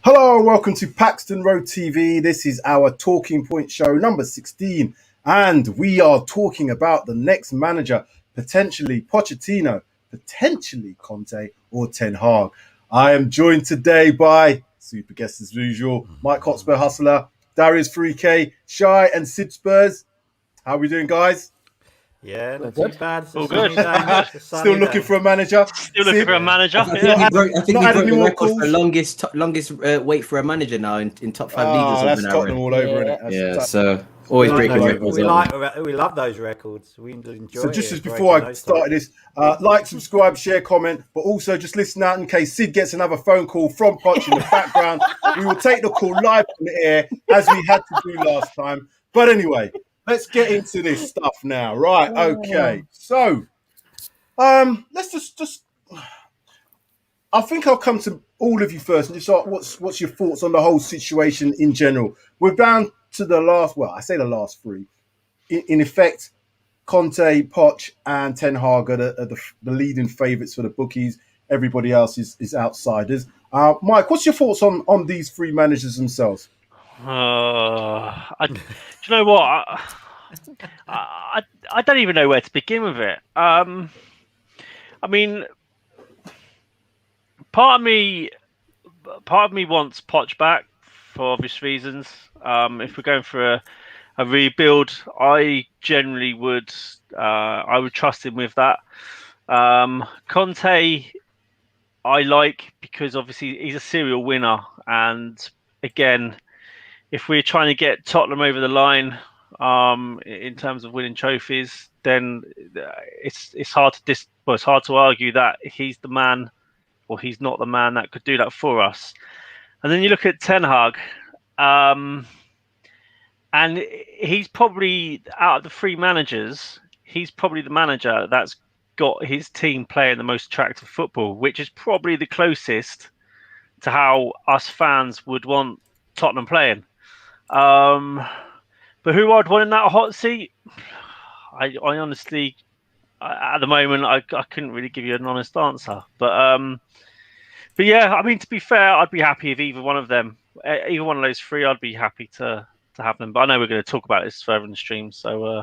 Hello and welcome to Paxton Road TV. This is our talking point show number 16, and we are talking about the next manager, potentially Pochettino, potentially Conte or Ten Hag. I am joined today by super guests as usual, Mike-Hotspur Hustler, Darius3k, Shy and SUBSRCRIBE. How are we doing, guys? Yeah, not too bad. All good. Still looking for a manager. Still looking for a manager. I think we broke the record calls. for longest wait for a manager now in top 5 leagues or something. That's Tottenham all over, isn't it? Yeah, so always breaking records. We love those records. We enjoy. So just as before I started this, like, subscribe, share, comment, but also just listen out in case Sid gets another phone call from Poch in the background. We will take the call live on the air as we had to do last time. But anyway, let's get into this stuff now. Right, okay. So, let's just I think I'll come to all of you first and just start, what's your thoughts on the whole situation in general? We're down to the last, well, I say the last three. In effect, Conte, Poch, and Ten Hag are the leading favourites for the bookies. Everybody else is outsiders. Mike, what's your thoughts on these three managers themselves? Do you know what? I don't even know where to begin with it. I mean, part of me wants Poch back for obvious reasons. If we're going for a rebuild, I generally would trust him with that. Conte, I like because obviously he's a serial winner, and again, if we're trying to get Tottenham over the line in terms of winning trophies, then it's hard to argue that he's the man, or he's not the man that could do that for us. And then you look at Ten Hag, and he's probably, out of the three managers, he's probably the manager that's got his team playing the most attractive football, which is probably the closest to how us fans would want Tottenham playing. But who I'd want in that hot seat, I honestly, at the moment, I couldn't really give you an honest answer. But yeah, I mean, to be fair, I'd be happy if either one of those three, I'd be happy to have them. But I know we're going to talk about this further in the stream. So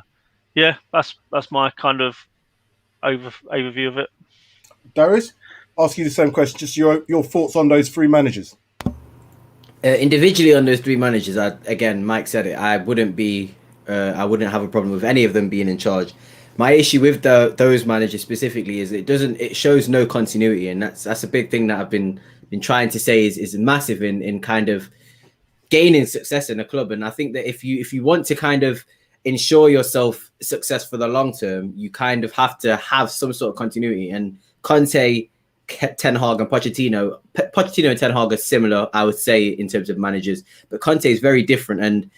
yeah, that's my kind of overview of it. Darius, ask you the same question. Just your thoughts on those three managers. Individually on those three managers, again, Mike said it. I wouldn't have a problem with any of them being in charge. My issue with those managers specifically is it shows no continuity, and that's a big thing that I've been trying to say is massive in kind of gaining success in a club. And I think that if you want to kind of ensure yourself success for the long term, you kind of have to have some sort of continuity. And Conte, Ten Hag and Pochettino and Ten Hag are similar, I would say, in terms of managers, but Conte is very different. And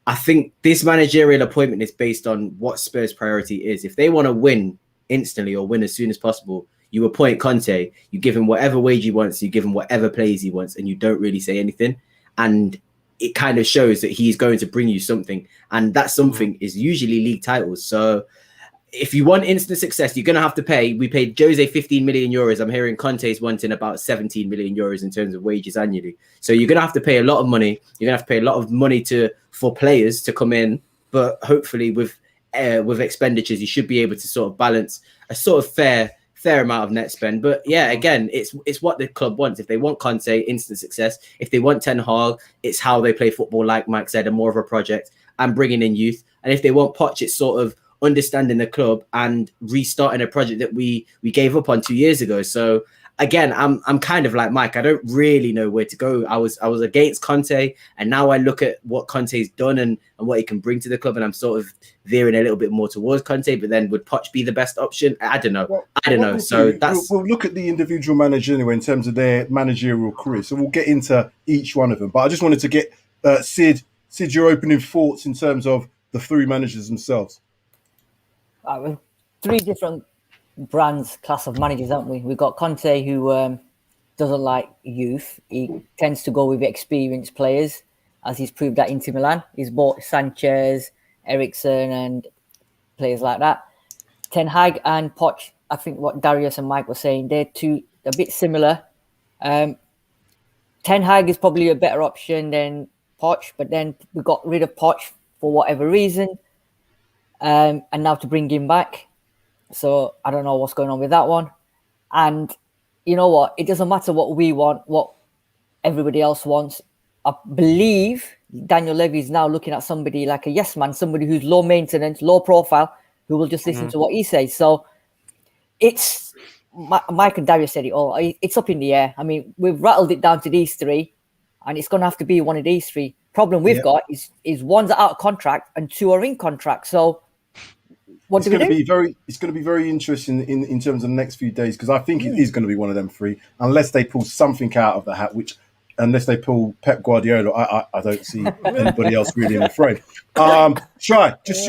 I think this managerial appointment is based on what Spurs' priority is. If they want to win instantly or win as soon as possible, you appoint Conte, you give him whatever wage he wants, you give him whatever plays he wants, and you don't really say anything. And it kind of shows that he's going to bring you something, and that something is usually league titles. So if you want instant success, you're going to have to pay. We paid Jose 15 million euros. I'm hearing Conte's wanting about 17 million euros in terms of wages annually. So you're going to have to pay a lot of money. You're going to have to pay a lot of money for players to come in. But hopefully with expenditures, you should be able to sort of balance a sort of fair amount of net spend. But yeah, again, it's what the club wants. If they want Conte, instant success. If they want Ten Hag, it's how they play football, like Mike said, and more of a project and bringing in youth. And if they want Poch, it's sort of understanding the club and restarting a project that we gave up on 2 years ago. So again, I'm kind of like Mike. I don't really know where to go. I was against Conte, and now I look at what Conte's done and what he can bring to the club, and I'm sort of veering a little bit more towards Conte. But then would Poch be the best option? I don't know. We'll look at the individual manager anyway in terms of their managerial career. So we'll get into each one of them. But I just wanted to get Sid, your opening thoughts in terms of the three managers themselves. Three different brands, class of managers, haven't we? We've got Conte, who doesn't like youth. He tends to go with experienced players, as he's proved at Inter Milan. He's bought Sanchez, Eriksen, and players like that. Ten Hag and Poch, I think what Darius and Mike were saying, they're a bit similar. Ten Hag is probably a better option than Poch, but then we got rid of Poch for whatever reason, and now to bring him back. So I don't know what's going on with that one. And you know what? It doesn't matter what we want, what everybody else wants. I believe Daniel Levy is now looking at somebody like a yes man, somebody who's low maintenance, low profile, who will just listen to what he says. So it's Mike and Darius said it all. It's up in the air. I mean, we've rattled it down to these three, and it's going to have to be one of these three. Problem we've got is one's out of contract and two are in contract. So what do we do? It's going to be very interesting in terms of the next few days, because I think it is going to be one of them three, unless they pull something out of the hat, which unless they pull Pep Guardiola, I don't see anybody else really in the frame. Shai, just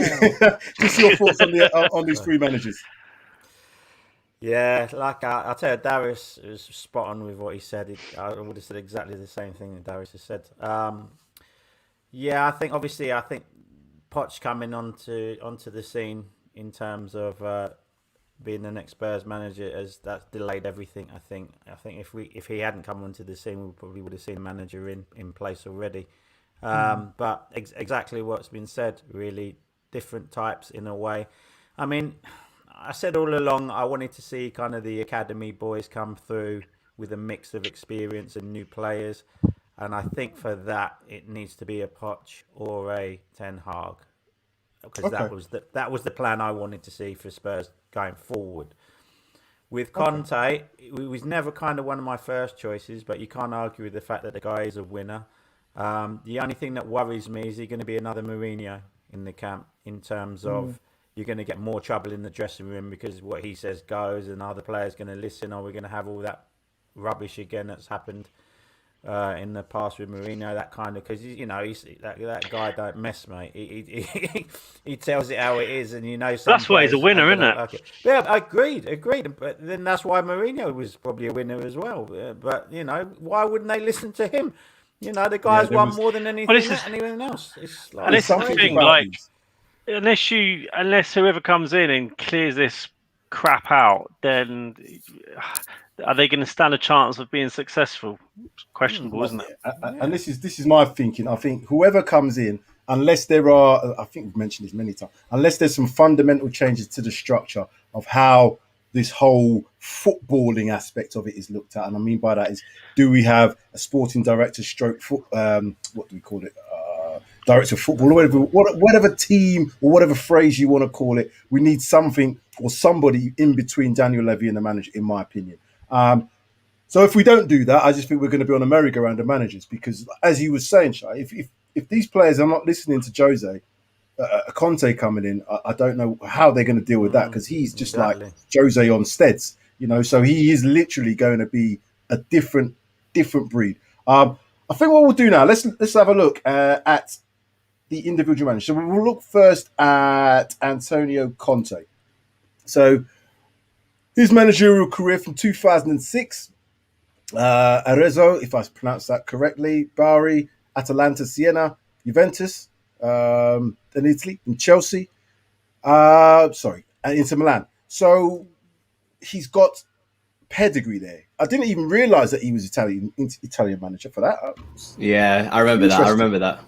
your thoughts on these three managers. Yeah, like I tell you, Darius was spot on with what he said. I would have said exactly the same thing that Darius has said. Yeah, I think Poch coming onto the scene in terms of being the next Spurs manager, as that's delayed everything. I think if he hadn't come onto the scene, we probably would have seen a manager in place already. But exactly what's been said, really different types in a way. I mean, I said all along I wanted to see kind of the academy boys come through with a mix of experience and new players, and I think for that it needs to be a Poch or a Ten Hag, because that was the plan I wanted to see for Spurs going forward. With Conte, it was never kind of one of my first choices, but you can't argue with the fact that the guy is a winner. The only thing that worries me is he going to be another Mourinho in the camp, in terms of you're going to get more trouble in the dressing room because what he says goes, and other players going to listen, or we're going to have all that rubbish again that's happened in the past with Mourinho, that kind of, because that guy don't mess, mate. He tells it how it is, and that's why he's a winner, isn't it? Okay. Yeah, agreed. But then that's why Mourinho was probably a winner as well. But why wouldn't they listen to him? The guy's won more than anything else. It's like, and it's something like. Unless whoever comes in and clears this crap out, then are they going to stand a chance of being successful? It's questionable, isn't it? And this is my thinking. I think whoever comes in, unless there are, I think we've mentioned this many times, unless there's some fundamental changes to the structure of how this whole footballing aspect of it is looked at, and I mean by that is, do we have a sporting director what do we call it? Director of football, or whatever team or whatever phrase you want to call it. We need something or somebody in between Daniel Levy and the manager, in my opinion. So if we don't do that, I just think we're going to be on a merry-go-round of managers, because as you were saying, Shai, if these players are not listening to Jose, Conte coming in, I don't know how they're going to deal with that, because he's just like Jose on steads, so he is literally going to be a different breed. I think what we'll do now, let's have a look at the individual managers. So we'll look first at Antonio Conte. So his managerial career from 2006, Arezzo, if I pronounced that correctly, Bari, Atalanta, Siena, Juventus, in Italy, and Chelsea, and Inter Milan. So he's got pedigree there. I didn't even realise that he was Italian manager for that. Yeah, I remember that.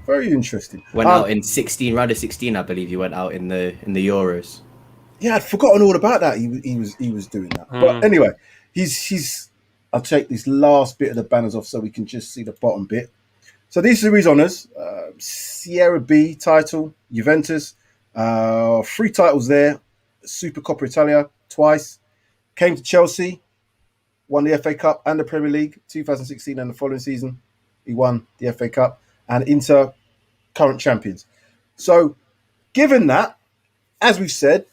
Very interesting. Went out in 16, round of 16, I believe he went out in the Euros. Yeah, I'd forgotten all about that. He was doing that. But anyway, he's. I'll take this last bit of the banners off so we can just see the bottom bit. So these are his honours: Serie B title, Juventus, 3 titles there, Supercoppa Italia twice. Came to Chelsea, won the FA Cup and the Premier League 2016, and the following season he won the FA Cup, and Inter current champions. So given that, as we've said,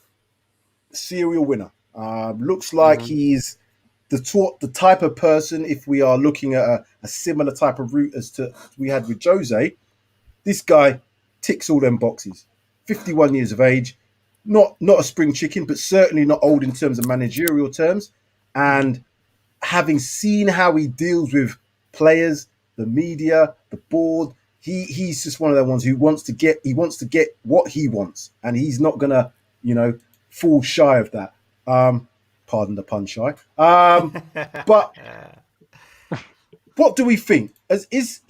serial winner. Looks like he's the type of person, if we are looking at a similar type of route as to we had with Jose, this guy ticks all them boxes. 51 years of age, not a spring chicken, but certainly not old in terms of managerial terms. And having seen how he deals with players, the media, the board, he's just one of the ones who wants to get what he wants, and he's not gonna, fall shy of that. Pardon the pun, Shy. But what do we think? Is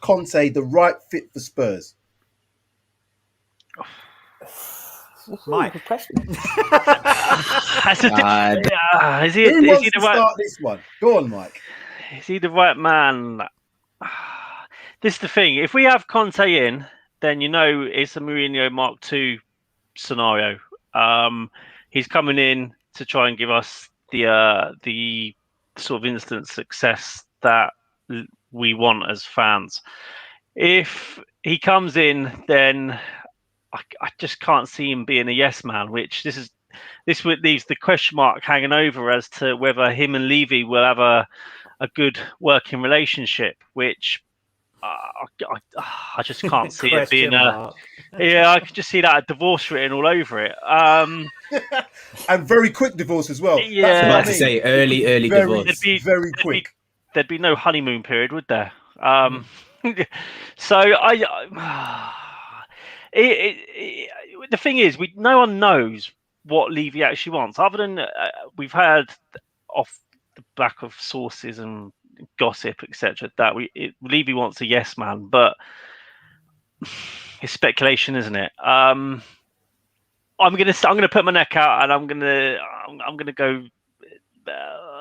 Conte the right fit for Spurs? Mike. Good question. Is he Who wants the to right? start this one? Go on, Mike. Is he the right man? This is the thing. If we have Conte in, then it's a Mourinho Mark II scenario. He's coming in to try and give us the sort of instant success that we want as fans. If he comes in, then I just can't see him being a yes man. Which this leaves the question mark hanging over as to whether him and Levy will have a good working relationship. Which I just can't see it being a. Yeah, I could just see that divorce written all over it. And very quick divorce as well. Yeah, That's what I about to say early divorce. Very quick. There'd be no honeymoon period, would there? So the thing is, no one knows what Levy actually wants, other than we've heard off the back of sources and gossip, etc., that Levy wants a yes man, but it's speculation, isn't it? I'm gonna put my neck out, and I'm gonna go.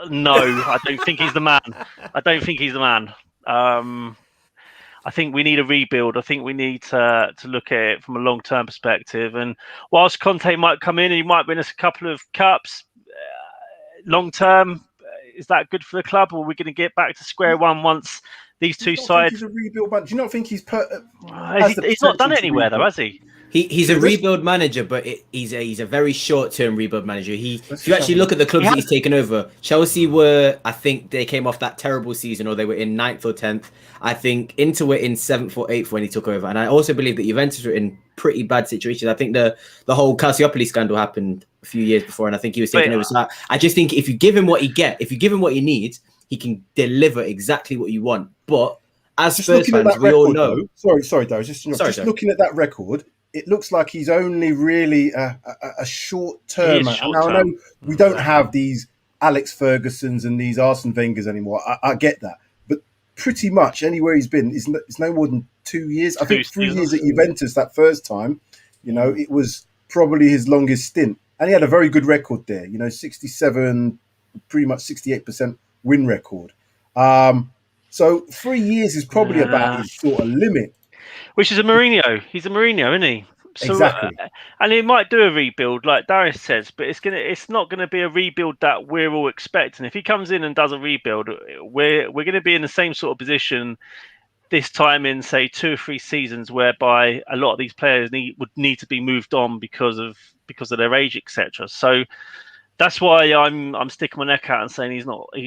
No, I don't think he's the man. I think we need a rebuild. I think we need to look at it from a long-term perspective. And whilst Conte might come in and he might win us a couple of cups, long-term, is that good for the club? Or are we going to get back to square one once these two sides? He's a rebuild, but do you not think he's he's not done it anywhere though, has he? He's a rebuild manager, but he's a very short-term rebuild manager. If you actually look at the clubs that he's taken over, Chelsea I think they came off that terrible season, or they were in 9th or 10th. I think Inter were in 7th or 8th when he took over. And I also believe that Juventus were in pretty bad situations. I think the whole Calciopoli scandal happened a few years before, and I think he was taking over. So I just think if you give him what he needs, he can deliver exactly what you want. But as Spurs fans, we all know... Sorry, Darius. Just looking at that record, it looks like he's only really a short term. Now, I know we don't have these Alex Fergusons and these Arsene Wengers anymore. I get that. But pretty much anywhere he's been is no more than 2 years. I think 3 years at Juventus that first time, it was probably his longest stint. And he had a very good record there, 67, pretty much 68% win record. So 3 years is probably about his sort of limit. Which is a Mourinho. He's a Mourinho, isn't he? So, exactly. And he might do a rebuild, like Darius says, but it's not going to be a rebuild that we're all expecting. If he comes in and does a rebuild, we're going to be in the same sort of position this time in, say, 2 or 3 seasons, whereby a lot of these players would need to be moved on because of their age, etc. So that's why I'm sticking my neck out and saying he's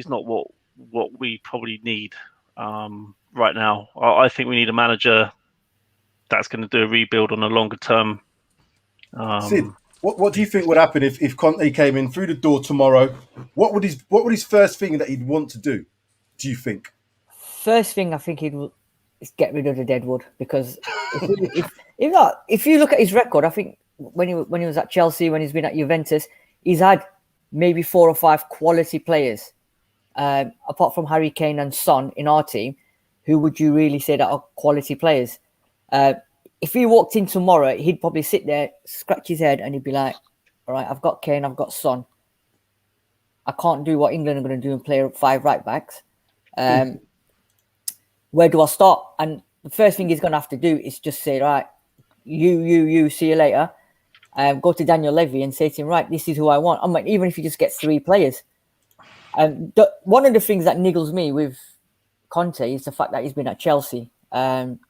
not what we probably need right now. I think we need a manager that's going to do a rebuild on a longer term. Sid, what do you think would happen if Conte came in through the door tomorrow? What would his first thing that he'd want to do? Do you think? First thing I think he'd is get rid of the deadwood, because if you look at his record, I think when he was at Chelsea, when he's been at Juventus, he's had maybe 4 or 5 quality players, apart from Harry Kane and Son in our team. Who would you really say that are quality players? If he walked in tomorrow, he'd probably sit there, scratch his head, and he'd be like, all right, I've got Kane, I've got Son. I can't do what England are going to do and play 5 right backs. Where do I start? And the first thing he's going to have to do is just say, right, you, see you later. Go to Daniel Levy and say to him, right, this is who I want. I mean, even if he just gets 3 players. One of the things that niggles me with Conte is the fact that he's been at Chelsea. And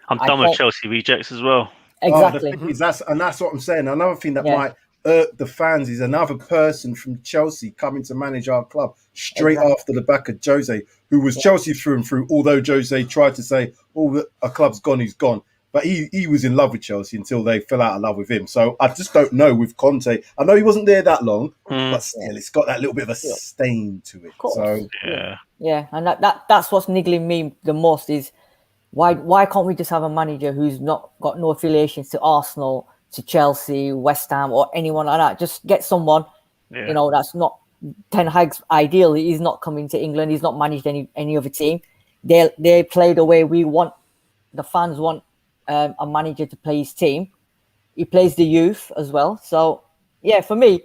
I'm done with Chelsea rejects as well. Exactly. That's what I'm saying. Another thing that might irk the fans is another person from Chelsea coming to manage our club straight after the back of Jose, who was Chelsea through and through. Although Jose tried to say, a club's gone, he's gone. But he was in love with Chelsea until they fell out of love with him. So I just don't know with Conte. I know he wasn't there that long, but still, it's got that little bit of a stain to it. So and that's what's niggling me the most is why can't we just have a manager who's not got no affiliations to Arsenal, to Chelsea, West Ham, or anyone like that? Just get someone, that's not Ten Hag's ideal. He's not coming to England. He's not managed any other team. They play the way we want. The fans want a manager to play his team. He plays the youth as well. So yeah, for me,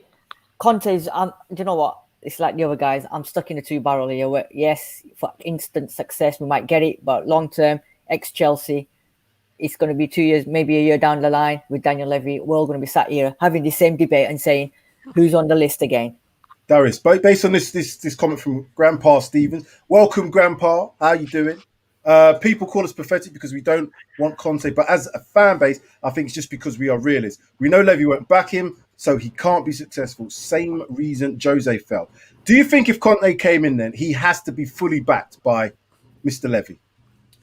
Conte's. Do you know what? It's like the other guys. I'm stuck in a two barrel here. Where yes, for instant success we might get it, but long term, ex-Chelsea, it's going to be 2 years, maybe a year down the line with Daniel Levy. We're all going to be sat here having the same debate and saying who's on the list again. Darius, based on this comment from Grandpa Stevens, welcome Grandpa. How you doing? People call us pathetic because we don't want Conte, but as a fan base, I think it's just because we are realists. We know Levy won't back him, so he can't be successful. Same reason Jose fell. Do you think if Conte came in, then he has to be fully backed by Mr. Levy?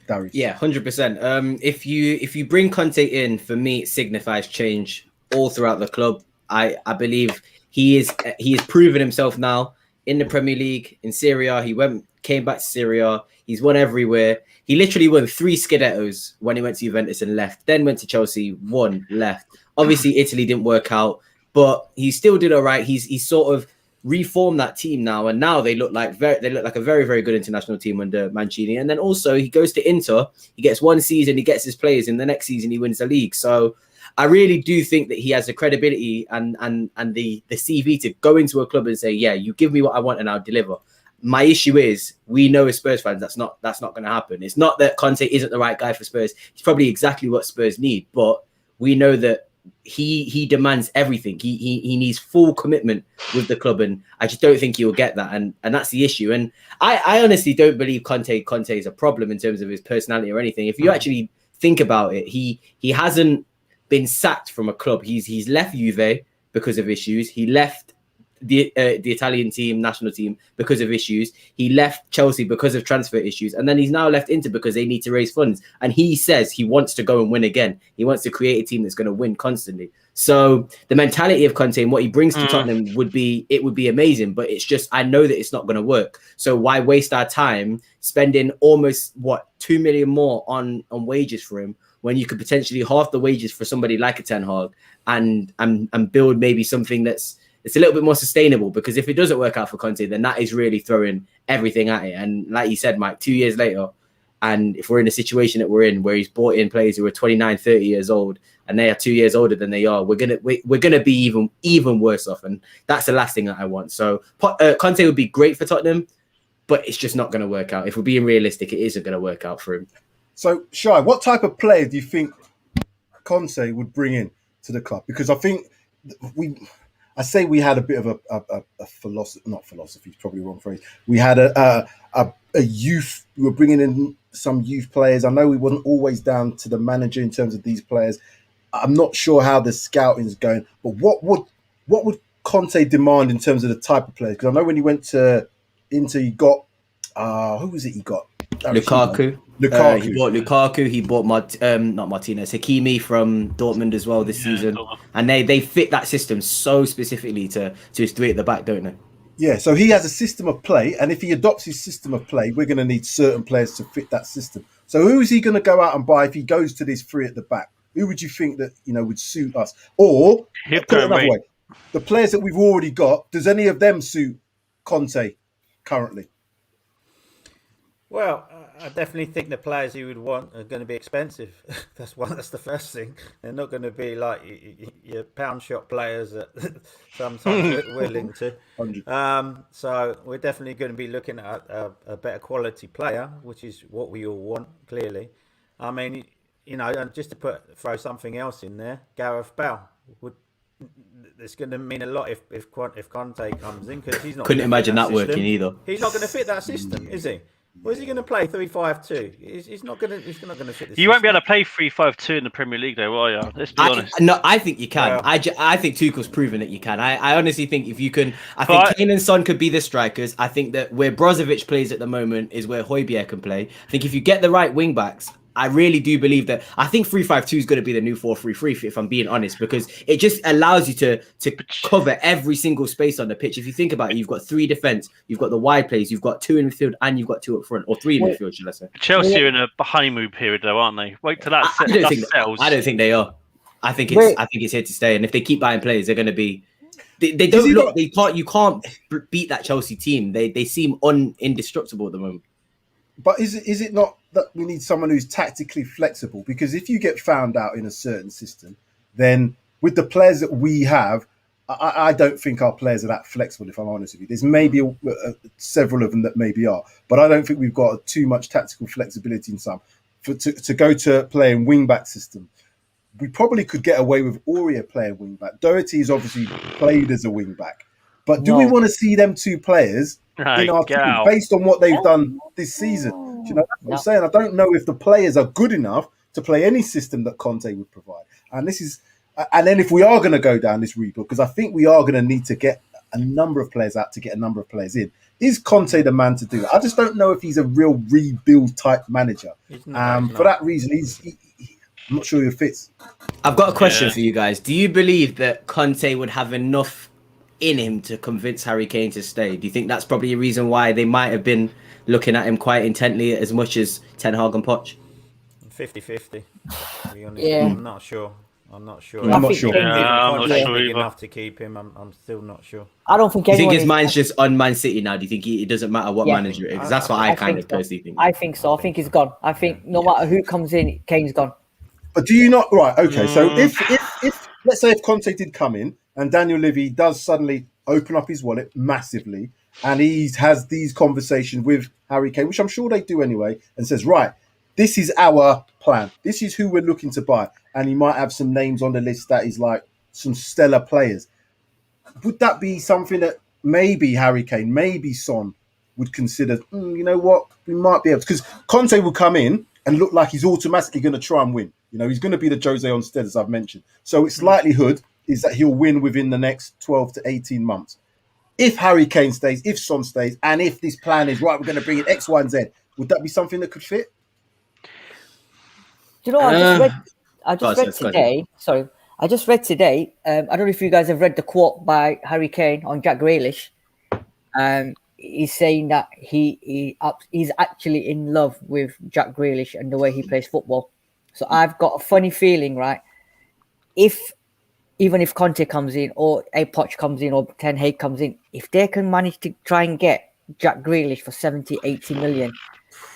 Darius? Yeah, 100%. If you bring Conte in, for me, it signifies change all throughout the club. I believe he has proven himself now in the Premier League, in Serie A. He came back to Serie A. He's won everywhere. He literally won 3 Scudettos when he went to Juventus and left. Then went to Chelsea, won, left. Obviously, Italy didn't work out, but he still did all right. He's sort of reformed that team now, and now they look like a very, very good international team under Mancini. And then also he goes to Inter. He gets 1 season, he gets his players. In the next season, he wins the league. So I really do think that he has the credibility and the CV to go into a club and say, yeah, you give me what I want and I'll deliver. My issue is, we know as Spurs fans that's not going to happen. It's not that Conte isn't the right guy for Spurs. He's probably exactly what Spurs need, but we know that he demands everything. He needs full commitment with the club, and I just don't think he'll get that, and that's the issue. And I honestly don't believe Conte is a problem in terms of his personality or anything. If you actually think about it, he hasn't been sacked from a club. He's left Juve because of issues. He left the Italian team, national team, because of issues. He left Chelsea because of transfer issues, and then he's now left Inter because they need to raise funds. And he says he wants to go and win again. He wants to create a team that's going to win constantly. So the mentality of Conte and what he brings to Tottenham would be amazing, but it's just, I know that it's not going to work. So why waste our time spending almost 2 million more on wages for him, when you could potentially half the wages for somebody like a Ten Hag and build maybe something it's a little bit more sustainable? Because if it doesn't work out for Conte, then that is really throwing everything at it. And like you said, Mike, 2 years later, and if we're in a situation that we're in where he's brought in players who are 29, 30 years old, and they are 2 years older than they are, we're gonna be even worse off. And that's the last thing that I want. So Conte would be great for Tottenham, but it's just not going to work out. If we're being realistic, it isn't going to work out for him. So, Shai, what type of player do you think Conte would bring in to the club? Because I think we had a bit of a philosophy, not philosophy, it's probably the wrong phrase. We had a youth, we were bringing in some youth players. I know we wasn't always down to the manager in terms of these players. I'm not sure how the scouting is going, but what would Conte demand in terms of the type of players? Because I know when he went to Inter, he got, who was it he got? Lukaku. He bought Lukaku. He bought not Martinez, Hakimi from Dortmund as well this season. And they fit that system so specifically to his 3 at the back, don't they? Yeah, so he has a system of play, and if he adopts his system of play, we're going to need certain players to fit that system. So who is he going to go out and buy if he goes to this 3 at the back? Who would you think that would suit us? Or put it another way, the players that we've already got, does any of them suit Conte currently? Well, I definitely think the players he would want are going to be expensive. That's the first thing. They're not going to be like your pound shop players that sometimes we're linked to. So we're definitely going to be looking at a better quality player, which is what we all want, clearly. I mean, and just to throw something else in there, Gareth Bale it's going to mean a lot if Conte comes in, because he's not. Couldn't imagine that working either. He's not going to fit that system, is he? Where's he going to play 3-5-2? He's not going to fit this. You won't be able to play 3-5-2 in the Premier League, though, are you? Let's be honest. No, I think you can. Well, I think Tuchel's proven that you can. I honestly think if you can, I think Kane and Son could be the strikers. I think that where Brozovic plays at the moment is where Højbjerg can play. I think if you get the right wing backs, I really do believe that. I think 3-5-2 is going to be the new 4-3-3, if I'm being honest, because it just allows you to cover every single space on the pitch. If you think about it, you've got 3 defence, you've got the wide plays, you've got 2 in midfield, and you've got 2 up front, or 3 in midfield, should I say? Chelsea are in a honeymoon period, though, aren't they? Wait till that settles. I don't think they are. I think it's here to stay, and if they keep buying players, they're going to be They don't look. They can't. You can't beat that Chelsea team. They seem indestructible at the moment. But is it not that we need someone who's tactically flexible? Because if you get found out in a certain system, then with the players that we have, I don't think our players are that flexible, if I'm honest with you. There's maybe several of them that maybe are, but I don't think we've got too much tactical flexibility in some. To go to playing wing-back system, we probably could get away with Aurier playing wing-back. Doherty's obviously played as a wing-back. But do we want to see them two players in our team based on what they've done this season? Do you know what I'm saying? I don't know if the players are good enough to play any system that Conte would provide. And then if we are going to go down this rebuild, because I think we are going to need to get a number of players out to get a number of players in. Is Conte the man to do it? I just don't know if he's a real rebuild type manager. For that reason, I'm not sure he fits. I've got a question for you guys. Do you believe that Conte would have enough in him to convince Harry Kane to stay? Do you think that's probably a reason why they might have been looking at him quite intently as much as Ten Hag and Poch? 50-50. To be honest, Yeah. I'm not sure. I'm not sure. I'm not sure either. Enough to keep him. I'm still not sure. I don't think. Do you think his mind's just on Man City now? Do you think it doesn't matter what manager it is? That's what I kind of personally think. I think so. I think he's gone. I think no matter who comes in, Kane's gone. But do you not? Right. Okay. So if let's say if Conte did come in and Daniel Levy does suddenly open up his wallet massively and he has these conversations with Harry Kane, which I'm sure they do anyway, and says, right, this is our plan. This is who we're looking to buy. And he might have some names on the list that is like some stellar players. Would that be something that maybe Harry Kane, maybe Son would consider, you know what, we might be able to, because Conte will come in and look like he's automatically going to try and win. You know, he's going to be the Jose Onstead, as I've mentioned. So its likelihood is that he'll win within the next 12 to 18 months. If Harry Kane stays, if Son stays, and if this plan is right, we're going to bring in X, Y, and Z, would that be something that could fit? Do you know what I just read today? Sorry, I just read today. I don't know if you guys have read the quote by Harry Kane on Jack Grealish. He's saying that he's actually in love with Jack Grealish and the way he plays football. So I've got a funny feeling, right? Even if Conte comes in or Poch comes in or Ten Hag comes in, if they can manage to try and get Jack Grealish for 70, 80 million,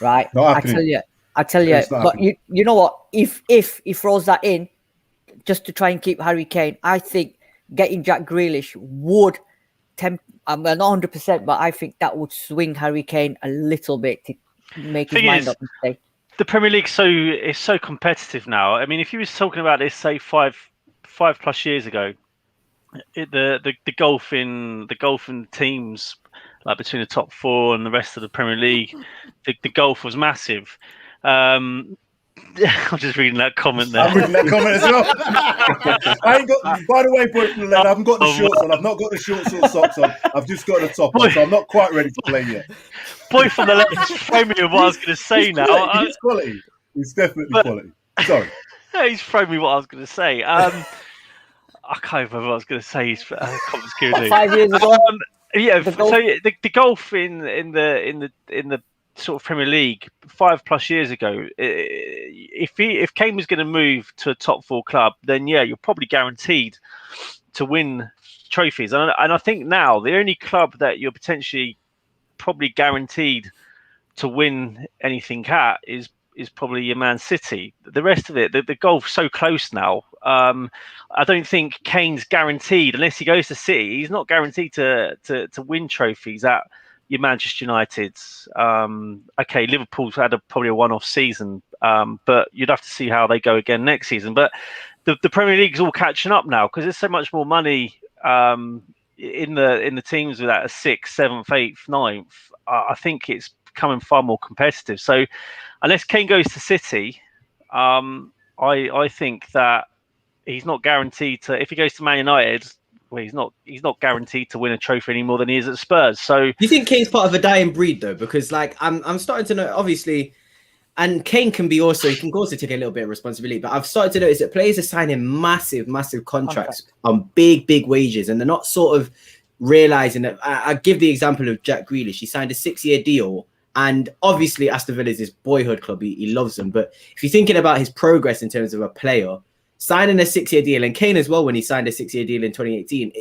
right? I tell you. But you know what? If he throws that in just to try and keep Harry Kane, I think getting Jack Grealish would I'm not 100%, but I think that would swing Harry Kane a little bit to make his mind up and stay. The Premier League is so competitive now. I mean, if you was talking about this, say 5+ years ago, the gulf in teams, like between the top four and the rest of the Premier League, the gulf was massive. I'm just reading that comment there. I'm reading that comment as well. I ain't got. By the way, boy from the left, I haven't got the shorts on. I've not got the short socks on. I've just got the top on, so I'm not quite ready to play yet. Boy from the left is framing me what I was going to say now. It's quality. It's definitely quality. Sorry. He's thrown me what I was going to say. I can't remember what I was going to say. He's obscurely. 5 years ago. The golf in the sort of Premier League 5+ years ago, if Kane was going to move to a top four club, then you're probably guaranteed to win trophies. And I think now the only club that you're potentially probably guaranteed to win anything at is probably your Man City. The rest of it, the golf's so close now. I don't think Kane's guaranteed, unless he goes to City, he's not guaranteed to win trophies at your Manchester United's. Okay, Liverpool's had probably a one-off season, but you'd have to see how they go again next season. But the Premier League's all catching up now because there's so much more money in the teams with that 6th, 7th, 8th, 9th. I think it's becoming far more competitive. So unless Kane goes to City, I think that he's not guaranteed to. If he goes to Man United, well, he's not guaranteed to win a trophy any more than he is at Spurs. So, do you think Kane's part of a dying breed though? Because I'm starting to know, obviously, and Kane can also take a little bit of responsibility. But I've started to notice that players are signing massive contracts on big wages, and they're not sort of realizing that. I give the example of Jack Grealish. He signed a 6-year deal, and obviously Aston Villa is his boyhood club. He loves them. But if you're thinking about his progress in terms of a player signing a 6-year deal, and Kane as well, when he signed a 6-year deal in 2018,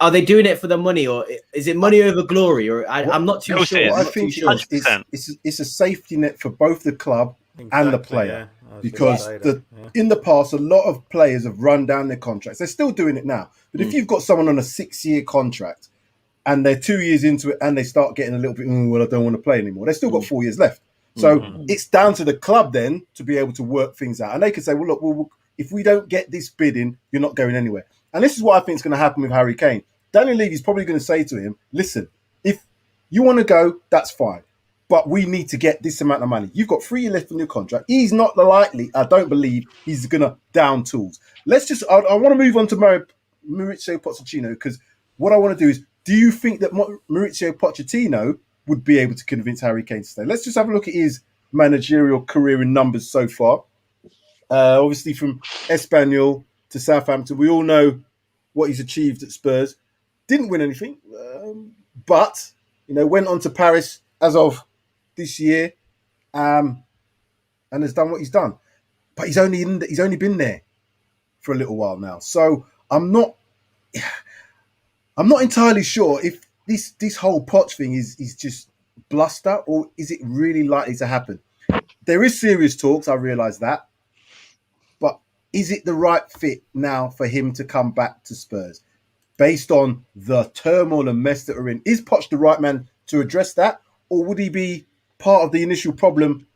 are they doing it for the money, or is it money over glory? Or I'm not too sure. What I think it's a safety net for both the club and the player. Because in the past, a lot of players have run down their contracts. They're still doing it now. But if you've got someone on a 6-year contract and they're 2 years into it and they start getting a little bit, well, I don't want to play anymore. They've still got 4 years left. So it's down to the club then to be able to work things out. And they can say, well, look, if we don't get this bid in, you're not going anywhere. And this is what I think is going to happen with Harry Kane. Daniel Levy's probably going to say to him, listen, if you want to go, that's fine. But we need to get this amount of money. You've got 3 years left on your contract. He's not likely, I don't believe, he's going to down tools. I want to move on to Mauricio Pochettino, because what I want to do is, do you think that Mauricio Pochettino would be able to convince Harry Kane to stay? Let's just have a look at his managerial career in numbers so far. Obviously, from Espanyol to Southampton, we all know what he's achieved at Spurs. Didn't win anything, but went on to Paris as of this year, and has done what he's done. But he's only been there for a little while now. So I'm not entirely sure if this whole Poch thing is just bluster, or is it really likely to happen? There is serious talks, I realise that. But is it the right fit now for him to come back to Spurs? Based on the turmoil and mess that we're in, is Poch the right man to address that? Or would he be part of the initial problem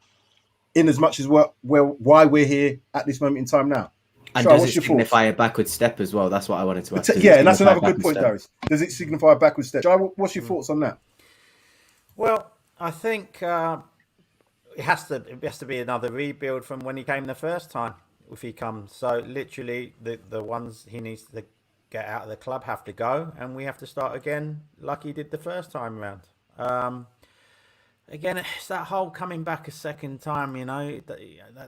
in as much as why we're here at this moment in time now? And does it signify a backward step as well? That's what I wanted to ask. Yeah, and that's another good point, Darius. Does it signify a backward step? Jai, what's your thoughts on that? Well, I think it has to be another rebuild from when he came the first time, if he comes. So literally the ones he needs to get out of the club have to go, and we have to start again like he did the first time around. Again, it's that whole coming back a second time,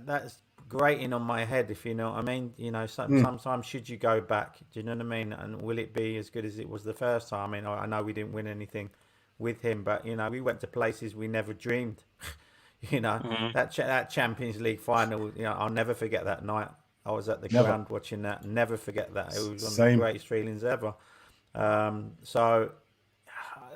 that's grating on my head, if you know what I mean. Sometimes should you go back? Do you know what I mean? And will it be as good as it was the first time? I mean, I know we didn't win anything with him, but we went to places we never dreamed. That Champions League final, I'll never forget that night. I was at the ground watching that. Never forget that. It was one of the greatest feelings ever. So,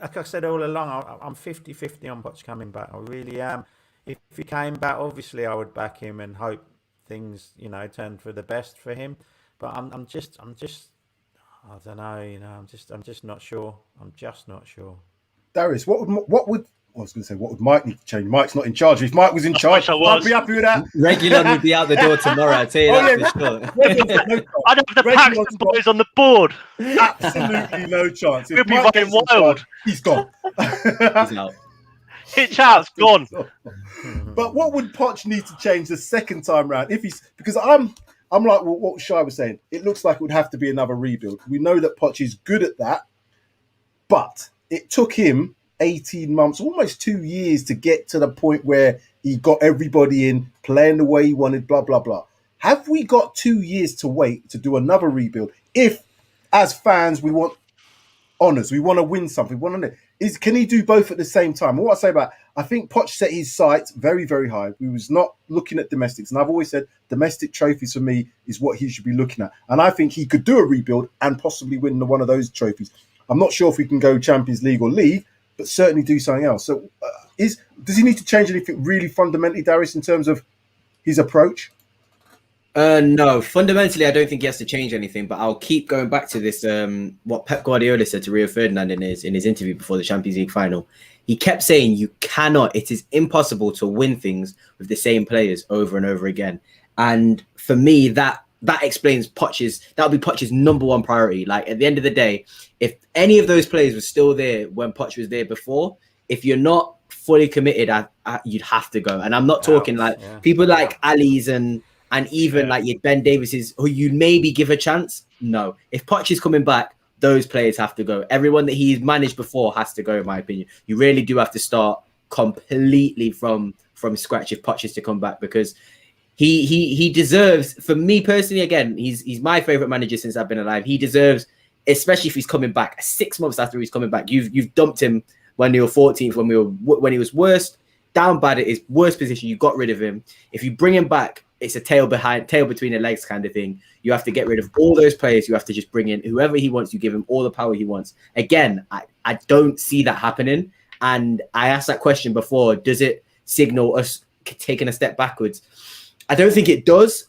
like I said all along, I'm 50-50 on Poch coming back. I really am. If he came back, obviously I would back him and hope things, turn for the best for him. But I'm just, I don't know. I'm just not sure. I'm just not sure. Darius, what would Mike need to change? Mike's not in charge. If Mike was in charge, I'd be happy with that. Regular would be out the door tomorrow, I'll tell you that for sure. I'd have the Paxton boys on the board. Absolutely no chance. We'll be running wild. He's gone. He's out. Hitch out's gone. But what would Poch need to change the second time round? Because I'm like what Shai was saying. It looks like it would have to be another rebuild. We know that Poch is good at that, but it took him 18 months, almost 2 years to get to the point where he got everybody in, playing the way he wanted, blah, blah, blah. Have we got 2 years to wait to do another rebuild? If, as fans, we want honours, we want to win something, can he do both at the same time? And what I say about, I think Poch set his sights very, very high. He was not looking at domestics. And I've always said domestic trophies for me is what he should be looking at. And I think he could do a rebuild and possibly win one of those trophies. I'm not sure if we can go Champions League or League, but certainly do something else. So does he need to change anything really fundamentally, Darius, in terms of his approach? No, fundamentally, I don't think he has to change anything, but I'll keep going back to this, what Pep Guardiola said to Rio Ferdinand in his interview before the Champions League final. He kept saying it is impossible to win things with the same players over and over again. And for me, that explains that would be Poch's number one priority. Like, at the end of the day, if any of those players were still there when Poch was there before, if you're not fully committed, you'd have to go. And I'm not talking people like Ali's and even like your Ben Davis's, who you maybe give a chance. No, if Poch is coming back, those players have to go. Everyone that he's managed before has to go, in my opinion. You really do have to start completely from scratch if Poch is to come back, because he deserves, for me personally, again, he's my favorite manager since I've been alive. He deserves, especially if he's coming back 6 months after he's coming back. You've dumped him when he was 14th, when he was worst, down bad at his worst position. You got rid of him. If you bring him back it's a tail between the legs kind of thing. You have to get rid of all those players. You have to just bring in whoever he wants. You give him all the power he wants. Again, I don't see that happening. And I asked that question before. Does it signal us taking a step backwards? I don't think it does,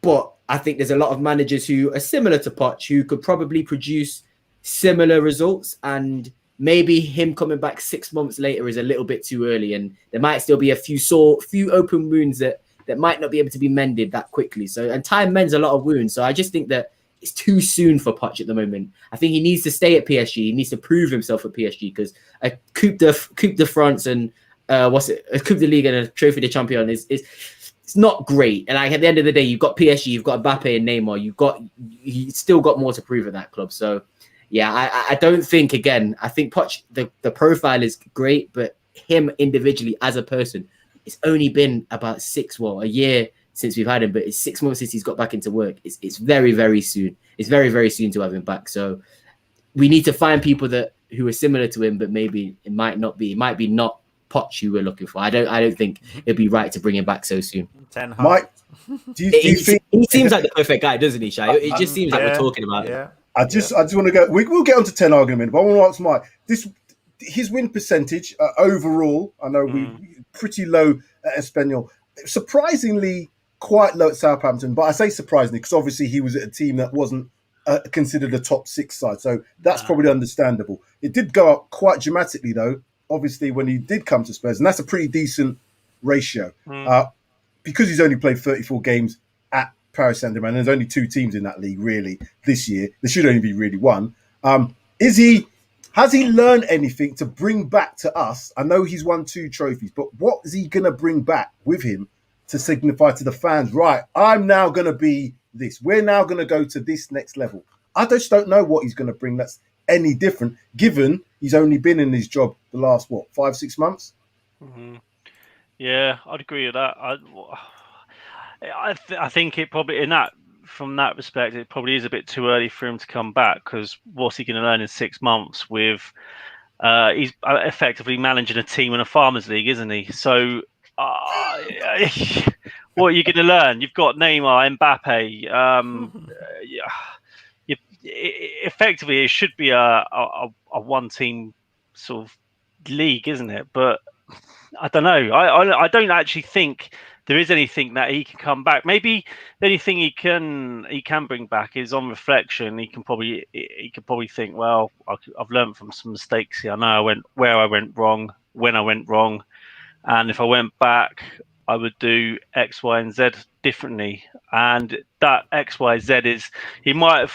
but I think there's a lot of managers who are similar to Poch who could probably produce similar results, and maybe him coming back 6 months later is a little bit too early, and there might still be a few open wounds that might not be able to be mended that quickly. So, and time mends a lot of wounds. So I just think that it's too soon for Poch at the moment. I think he needs to stay at PSG. He needs to prove himself at PSG, because a Coupe de France and a Coupe de Ligue and a Trophy de Champion is it's not great. And like, at the end of the day, you've got PSG, you've got Mbappe and Neymar, you still got more to prove at that club. So yeah, I don't think, again, I think Poch, the profile is great, but him individually as a person, it's only been about a year since we've had him, but it's 6 months since he's got back into work. It's very, very soon. It's very, very soon to have him back. So we need to find people who are similar to him, but maybe it might be not Poch who we're looking for. I don't think it'd be right to bring him back so soon. Ten Hag. Mike, do you think he seems like the perfect guy, doesn't he, Shai? It just seems like we're talking about him. I just want to go. We'll get onto Ten Hag in a minute, but I want to ask Mike. His win percentage overall, I know we pretty low at Espanyol, surprisingly quite low at Southampton. But I say surprisingly because obviously he was at a team that wasn't considered a top 6 side, so that's probably understandable. It did go up quite dramatically though, obviously when he did come to Spurs, and that's a pretty decent ratio because he's only played 34 games at Paris Saint-Germain. There's only 2 teams in that league really this year. There should only be really one. Has he learned anything to bring back to us? I know he's won 2 trophies, but what is he going to bring back with him to signify to the fans, right, I'm now going to be this. We're now going to go to this next level. I just don't know what he's going to bring that's any different, given he's only been in his job the last, 5-6 months? Mm-hmm. Yeah, I'd agree with that. I think it probably, from that respect, it probably is a bit too early for him to come back, because what's he going to learn in 6 months with he's effectively managing a team in a farmers league, isn't he? So what are you going to learn? You've got Neymar, Mbappe. Effectively, it should be a one-team sort of league, isn't it? But I don't know. I don't actually think there is anything that he can come back. Maybe the only thing he can bring back is, on reflection, he could probably think, well, I've learned from some mistakes here. I know where I went wrong, when I went wrong, and if I went back, I would do X, Y, and Z differently. And that X, Y, Z is he might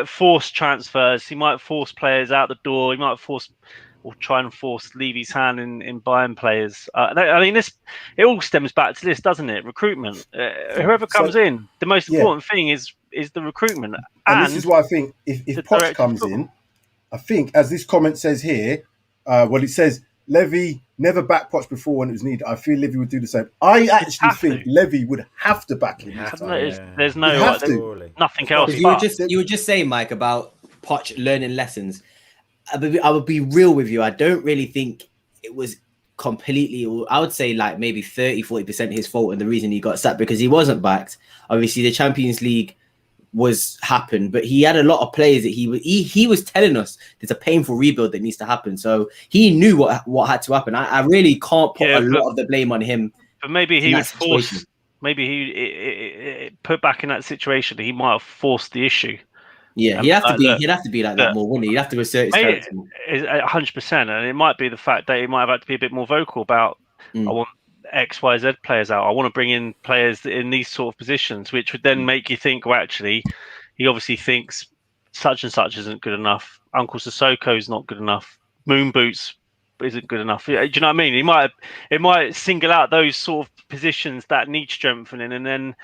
force transfers, he might force players out the door, he might try and force Levy's hand in buying players. I mean, it all stems back to this, doesn't it? Recruitment. Whoever comes in, the most important thing is the recruitment. And this is why I think if Poch comes in, I think, as this comment says here, it says, Levy never backed Poch before when it was needed. I feel Levy would do the same. I actually think Levy would have to back him. There's nothing else. You were just saying, Mike, about Poch learning lessons. I would be real with you. I don't really think it was completely, I would say like maybe 30-40% his fault, and the reason he got sacked because he wasn't backed. Obviously the Champions League happened, but he had a lot of players that he was telling us there's a painful rebuild that needs to happen. So he knew what had to happen. I really can't put a lot of the blame on him. But maybe he was forced. Maybe he put back in that situation. He might have forced the issue. Yeah, he'd have to be like that more, wouldn't he? He'd have to assert his character more. 100%, and it might be the fact that he might have had to be a bit more vocal about, I want X, Y, Z players out. I want to bring in players in these sort of positions, which would then make you think, well, actually, he obviously thinks such and such isn't good enough. Uncle Sissoko's not good enough. Moon Boots isn't good enough. Do you know what I mean? It might single out those sort of positions that need strengthening, and then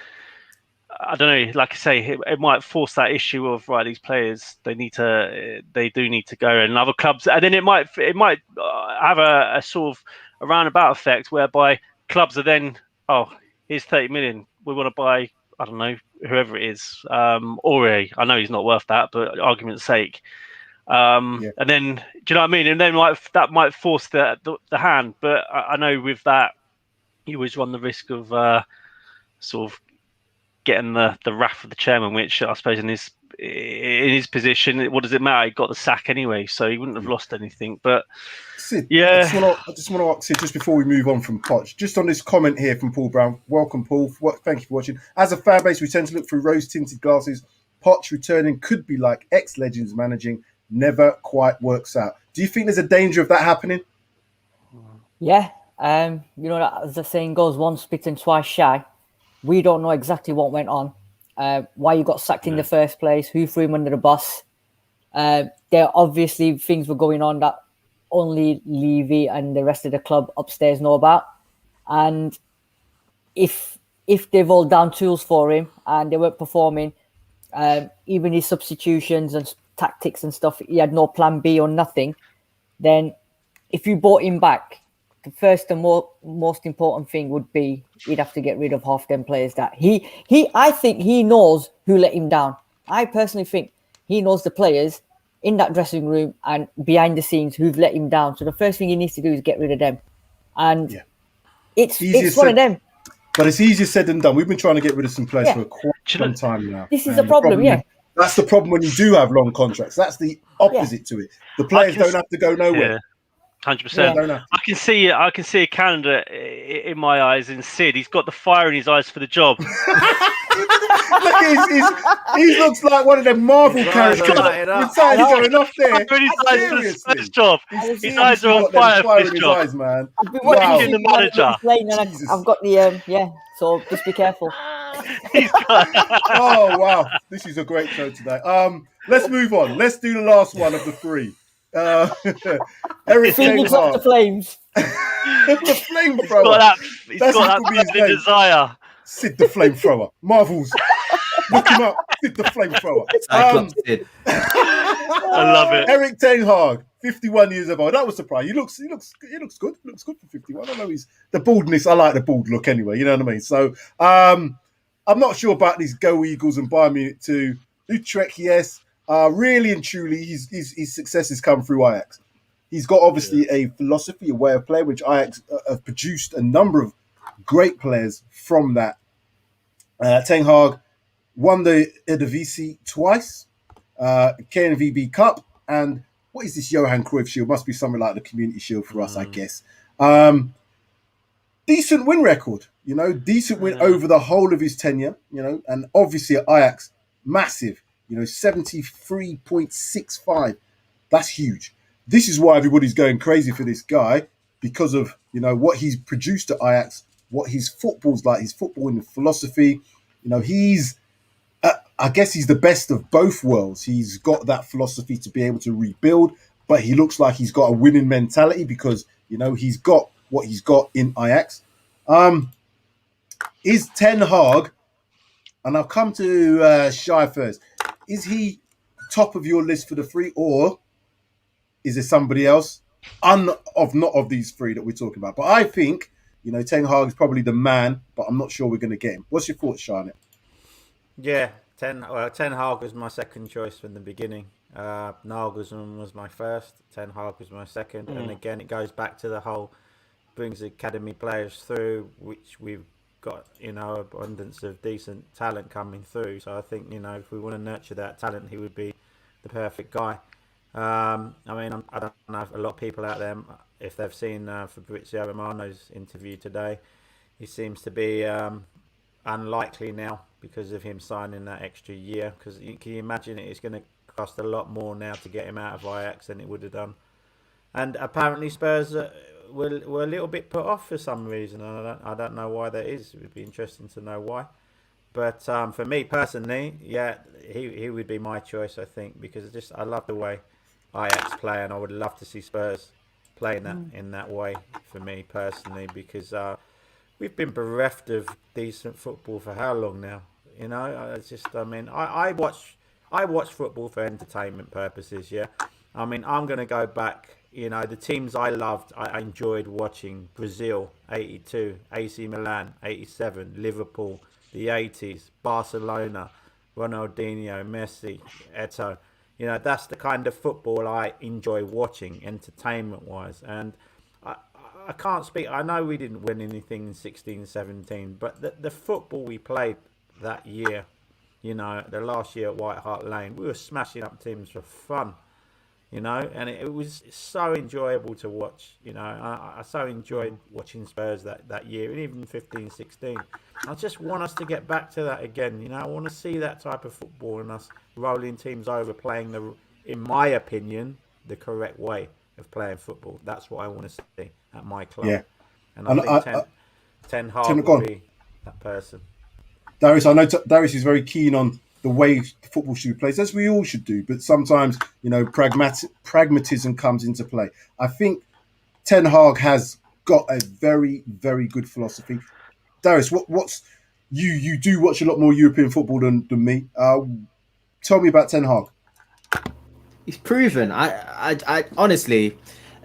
I don't know. Like I say, it might force that issue of, right, these players they do need to go, and other clubs, and then it might have a sort of a roundabout effect whereby clubs are then, here's 30 million, we want to buy, I don't know, whoever it is, Aurier. I know he's not worth that, but argument's sake. And then, do you know what I mean? And then that might force the hand. But I know with that, you always run the risk of sort of getting the wrath of the chairman, which I suppose in his position, what does it matter? He got the sack anyway, so he wouldn't have lost anything. But Sid, yeah, I just want to ask Sid, just before we move on from Poch, just on this comment here from Paul Brown. Welcome, Paul. Thank you for watching. As a fan base, we tend to look through rose-tinted glasses. Poch returning could be like ex-legends managing. Never quite works out. Do you think there's a danger of that happening? Yeah. As the saying goes, once bitten, twice shy. We don't know exactly what went on, why you got sacked in the first place, who threw him under the bus. There obviously things were going on that only Levy and the rest of the club upstairs know about. And if they've all down tools for him and they weren't performing, even his substitutions and tactics and stuff, he had no plan B or nothing, then if you brought him back, the first and most important thing would be he'd have to get rid of half them players that I think he knows who let him down. I personally think he knows the players in that dressing room and behind the scenes who've let him down. So the first thing he needs to do is get rid of them. And it's one of them. But it's easier said than done. We've been trying to get rid of some players for quite some time now. This is a problem, That's the problem when you do have long contracts. That's the opposite to it. The players don't have to go nowhere. Yeah. 100%. I can see a calendar in my eyes in Sid. He's got the fire in his eyes for the job. Look at he looks like one of them Marvel characters. He's going off there. His eyes job. His eyes are on fire for his job. Eyes, man. I've been watching the manager. I've got the so just be careful. Oh wow, this is a great show today. Let's move on. Let's do the last one of the three. Erik Ten Hag. The flames. The flamethrower. He's got that desire. Sid the flamethrower. Marvels. Look him up. Sid the flamethrower. I love it. Erik Ten Hag, 51 years old. That was surprising. He looks good. Looks good for 51. I know he's the baldness. I like the bald look anyway. You know what I mean? So I'm not sure about these Go Eagles and Bayern Munich too. Utrecht, yes. Really and truly, his success has come through Ajax. He's got obviously a philosophy, a way of play, which Ajax have produced a number of great players from that. Ten Hag won the Eredivisie twice, KNVB Cup, and what is this Johan Cruyff Shield? Must be something like the Community Shield for us, I guess. Decent win record, decent win over the whole of his tenure, and obviously at Ajax, massive. 73.65. That's huge. This is why everybody's going crazy for this guy, because of, what he's produced at Ajax, what his football's like, his footballing philosophy. He's, I guess he's the best of both worlds. He's got that philosophy to be able to rebuild, but he looks like he's got a winning mentality because, he's got what he's got in Ajax. Is Ten Hag, and I'll come to Shai first, is he top of your list for the three, or is there somebody else not of these three that we're talking about? But I think, Ten Hag is probably the man, but I'm not sure we're going to get him. What's your thoughts, Shai? Yeah, Ten Hag was my second choice from the beginning. Nagelsmann was my first. Ten Hag was my second. And again, it goes back to the whole brings academy players through, which we've got, abundance of decent talent coming through. So I think, if we want to nurture that talent, he would be the perfect guy. I don't know if a lot of people out there, if they've seen Fabrizio Romano's interview today, he seems to be unlikely now because of him signing that extra year. Because can you imagine it's going to cost a lot more now to get him out of Ajax than it would have done. And apparently Spurs were a little bit put off for some reason. I don't know why that is. It would be interesting to know why. But for me personally, he would be my choice, I think, because I love the way Ajax play, and I would love to see Spurs playing that in that way for me personally, because we've been bereft of decent football for how long now? I watch football for entertainment purposes. Yeah, I'm going to go back. The teams I loved, I enjoyed watching: Brazil, 82, AC Milan, 87, Liverpool, the 80s, Barcelona, Ronaldinho, Messi, Eto'o. That's the kind of football I enjoy watching, entertainment-wise. And I can't speak. I know we didn't win anything in 16, 17, but the football we played that year. You know, the last year at White Hart Lane, we were smashing up teams for fun. You know, and it was so enjoyable to watch. You know, I so enjoyed watching Spurs that year, and even 15-16. I just want us to get back to that again. You know, I want to see that type of football and us rolling teams over, playing in my opinion, the correct way of playing football. That's what I want to see at my club. Yeah. And I think Ten Hag will be that person. Darius, I know Darius is very keen on the way football should be played, as we all should do. But sometimes, you know, pragmatism comes into play. I think Ten Hag has got a very, very good philosophy. Darius, what's you do watch a lot more European football than me. Tell me about Ten Hag. He's proven. I honestly,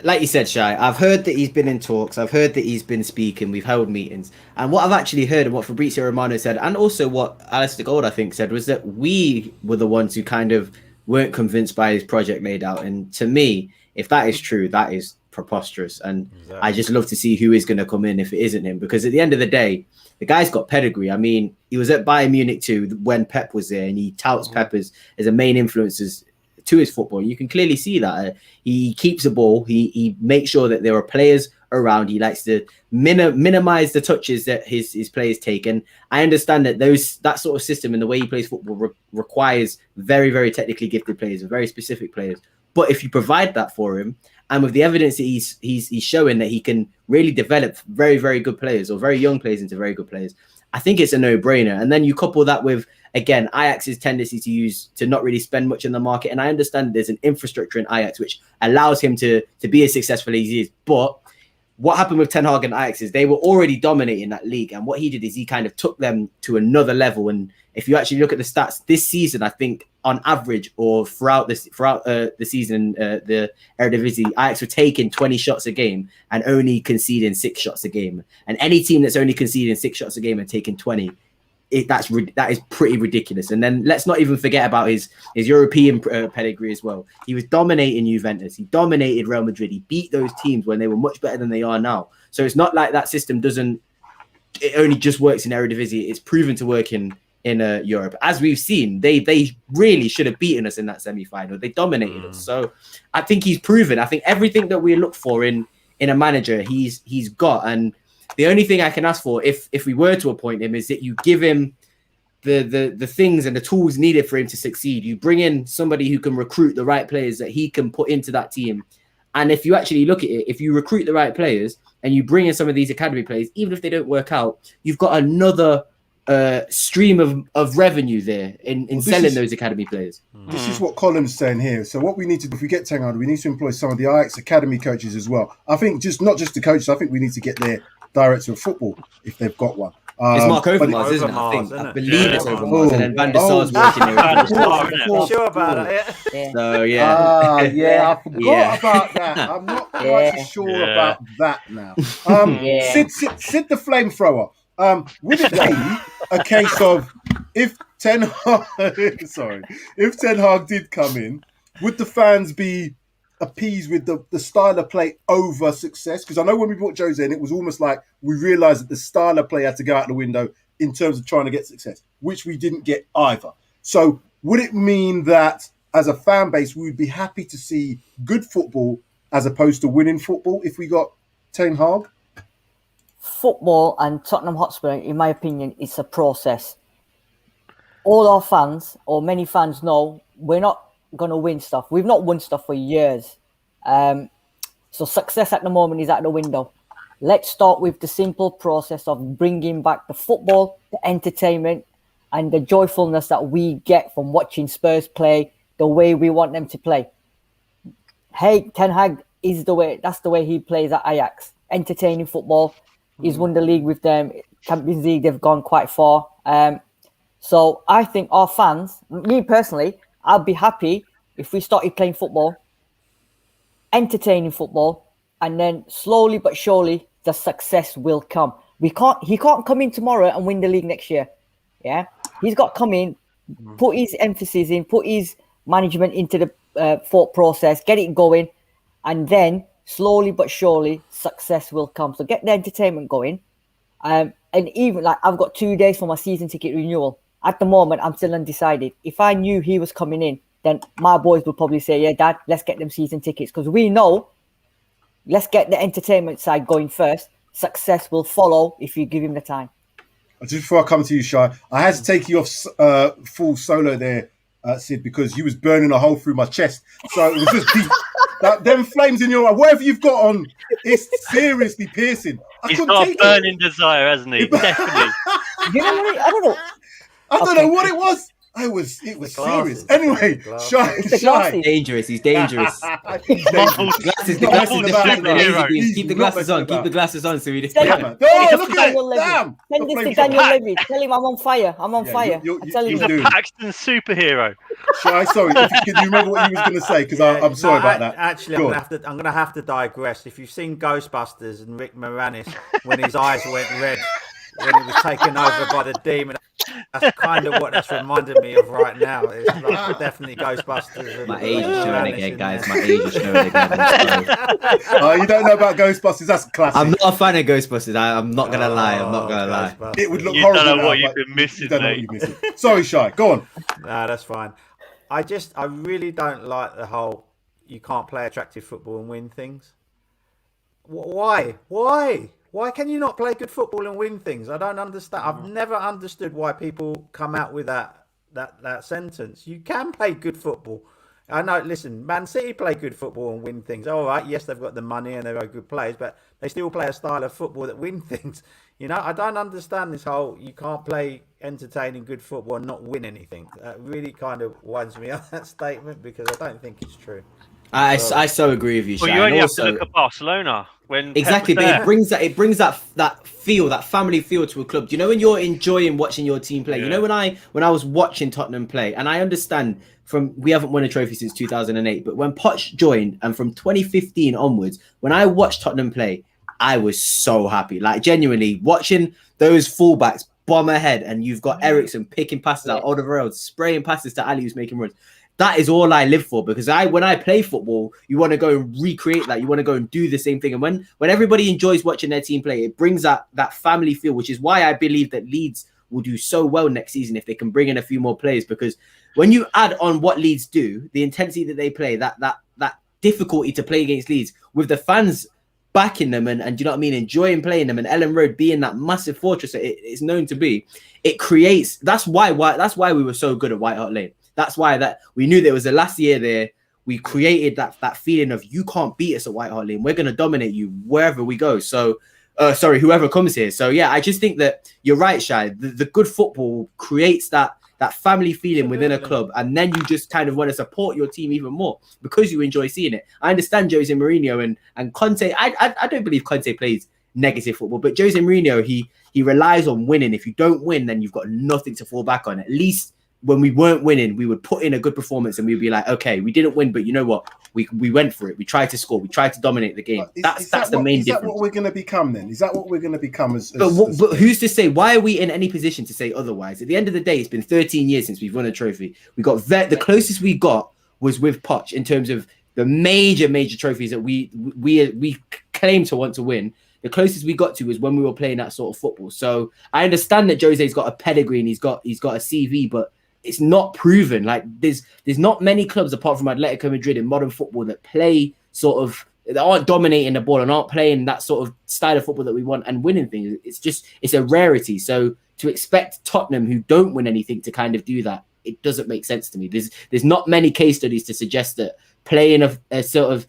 like you said, Shai, I've heard that he's been in talks. I've heard that he's been speaking. We've held meetings. And what I've actually heard and what Fabrizio Romano said, and also what Alistair Gold, I think, said, was that we were the ones who kind of weren't convinced by his project laid out. And to me, if that is true, that is preposterous. And exactly. I just love to see who is going to come in if it isn't him. Because at the end of the day, the guy's got pedigree. I mean, he was at Bayern Munich too when Pep was there, and he touts Pep as a main influence to his football. You can clearly see that he keeps the ball. He makes sure that there are players around. He likes to minimize the touches that his players take. And I understand that that sort of system and the way he plays football requires very, very technically gifted players, very specific players. But if you provide that for him, and with the evidence that he's showing that he can really develop very, very good players or very young players into very good players, I think it's a no-brainer. And then you couple that with, again, Ajax's tendency to not really spend much in the market. And I understand there's an infrastructure in Ajax which allows him to be as successful as he is. But what happened with Ten Hag and Ajax is they were already dominating that league. And what he did is he kind of took them to another level. And if you actually look at the stats this season, I think on average or throughout the season, the Eredivisie, Ajax were taking 20 shots a game and only conceding 6 shots a game. And any team that's only conceding 6 shots a game and taking 20, that is pretty ridiculous. And then let's not even forget about his European pedigree as well. He was dominating Juventus. He dominated Real Madrid. He beat those teams when they were much better than they are now. So it's not like that system it only just works in Eredivisie. It's proven to work in Europe. As we've seen, they really should have beaten us in that semi-final. They dominated us. So I think he's proven. I think everything that we look for in a manager, he's got. And the only thing I can ask for, if we were to appoint him, is that you give him the things and the tools needed for him to succeed. You bring in somebody who can recruit the right players that he can put into that team. And if you actually look at it, if you recruit the right players and you bring in some of these academy players, even if they don't work out, you've got another stream of revenue there in selling those academy players. This is what Colin's saying here. So what we need to do, if we get Ten Hag, we need to employ some of the Ajax academy coaches as well. I think not just the coaches, I think we need to get their director of football if they've got one. It's Mark Overmars, isn't it? I believe it's Overmars, and then Van der Sar's working there. You sure about it? Yeah. So yeah, I forgot about that. I'm not quite sure about that now. Sid the flamethrower. Would it be a case of if Ten Hag did come in, would the fans be appeased with the style of play over success? Because I know when we brought Jose in, it was almost like we realised that the style of play had to go out the window in terms of trying to get success, which we didn't get either. So would it mean that as a fan base, we would be happy to see good football as opposed to winning football if we got Ten Hag? Football and Tottenham Hotspur, in my opinion, it's a process. All our fans, or many fans, know we're not going to win stuff. We've not won stuff for years. So success at the moment is out the window. Let's start with the simple process of bringing back the football, the entertainment, and the joyfulness that we get from watching Spurs play the way we want them to play. Hey, Ten Hag is that's the way he plays at Ajax. Entertaining football. He's won the league with them. Champions League, they've gone quite far. So I think our fans, me personally, I'd be happy if we started playing football, entertaining football, and then slowly but surely the success will come. He can't come in tomorrow and win the league next year. Yeah, he's got to come in, put his emphasis in, put his management into the thought process, get it going, and then slowly but surely success will come. So get the entertainment going. And even like I've got 2 days for my season ticket renewal. At the moment, I'm still undecided. If I knew he was coming in, then my boys would probably say, yeah, Dad, let's get them season tickets. Because we know, let's get the entertainment side going first. Success will follow if you give him the time. Just before I come to you, Shai, I had to take you off full solo there, Sid, because you was burning a hole through my chest. So it was just deep. Them flames in your eye, whatever you've got on, it's seriously piercing. He's got a burning desire, hasn't he? Definitely. You know what? I don't know. I don't know what it was. It was serious. Anyway, Shai. Dangerous. He's dangerous. Glasses about keep the glasses on. Keep the glasses on, so he look at it. Damn. Send this to Daniel Levy. Tell him I'm on fire. I'm on fire. He's a Paxton superhero. Shai, sorry. Can you remember what you was going to say? Because I'm sorry about that. Actually, I'm going to have to digress. If you've seen Ghostbusters and Rick Moranis when his eyes went red when he was taken over by the demon, that's kind of what that's reminded me of right now. It's like definitely Ghostbusters. My age is showing again, guys. My age is showing again. You don't know about Ghostbusters? That's a classic. I'm not a fan of Ghostbusters. I'm not gonna lie. I'm not gonna lie. It would look horrible. You don't know what you've been missing, mate. Sorry, Shai. Go on. Nah, that's fine. I really don't like the whole you can't play attractive football and win things. Why? Why can you not play good football and win things? I don't understand. I've never understood why people come out with that sentence. You can play good football. I know, listen, Man City play good football and win things. All right, yes, they've got the money and they're good players, but they still play a style of football that win things. You know, I don't understand this whole you can't play entertaining good football and not win anything. That really kind of winds me up, that statement, because I don't think it's true. I so agree with you, Shai. Well, you only have to look at Barcelona when exactly, but it brings that feel, that family feel to a club. Do you know when you're enjoying watching your team play? Yeah. You know when I was watching Tottenham play, and I understand we haven't won a trophy since 2008, but when Poch joined and from 2015 onwards, when I watched Tottenham play, I was so happy. Like genuinely watching those fullbacks bomb ahead, and you've got Eriksen picking passes out all the roads, spraying passes to Ali who's making runs. That is all I live for, because when I play football, you want to go and recreate that. You want to go and do the same thing. And when everybody enjoys watching their team play, it brings that family feel, which is why I believe that Leeds will do so well next season if they can bring in a few more players. Because when you add on what Leeds do, the intensity that they play, that difficulty to play against Leeds with the fans backing them and do you know what I mean, enjoying playing them, and Ellen Road being that massive fortress that it's known to be, it creates. That's why we were so good at White Hart Lane. That's why that we knew there was the last year there. We created that feeling of you can't beat us at White Hart Lane. We're going to dominate you wherever we go. So, whoever comes here. So, yeah, I just think that you're right, Shai. The good football creates that family feeling within a club. And then you just kind of want to support your team even more because you enjoy seeing it. I understand Jose Mourinho and Conte. I don't believe Conte plays negative football, but Jose Mourinho, he relies on winning. If you don't win, then you've got nothing to fall back on. At least when we weren't winning, we would put in a good performance and we'd be like, okay, we didn't win, but you know what? We went for it. We tried to score. We tried to dominate the game. That's the main difference. Is that what we're going to become then? Is that what we're going to become? But who's to say? Why are we in any position to say otherwise? At the end of the day, it's been 13 years since we've won a trophy. We got the closest we got was with Poch in terms of the major trophies that we claim to want to win. The closest we got to was when we were playing that sort of football. So I understand that Jose's got a pedigree and he's got a CV, but it's not proven. Like there's not many clubs apart from Atletico Madrid in modern football that play that aren't dominating the ball and aren't playing that sort of style of football that we want and winning things. It's a rarity. So to expect Tottenham, who don't win anything, to kind of do that, it doesn't make sense to me. There's not many case studies to suggest that playing a sort of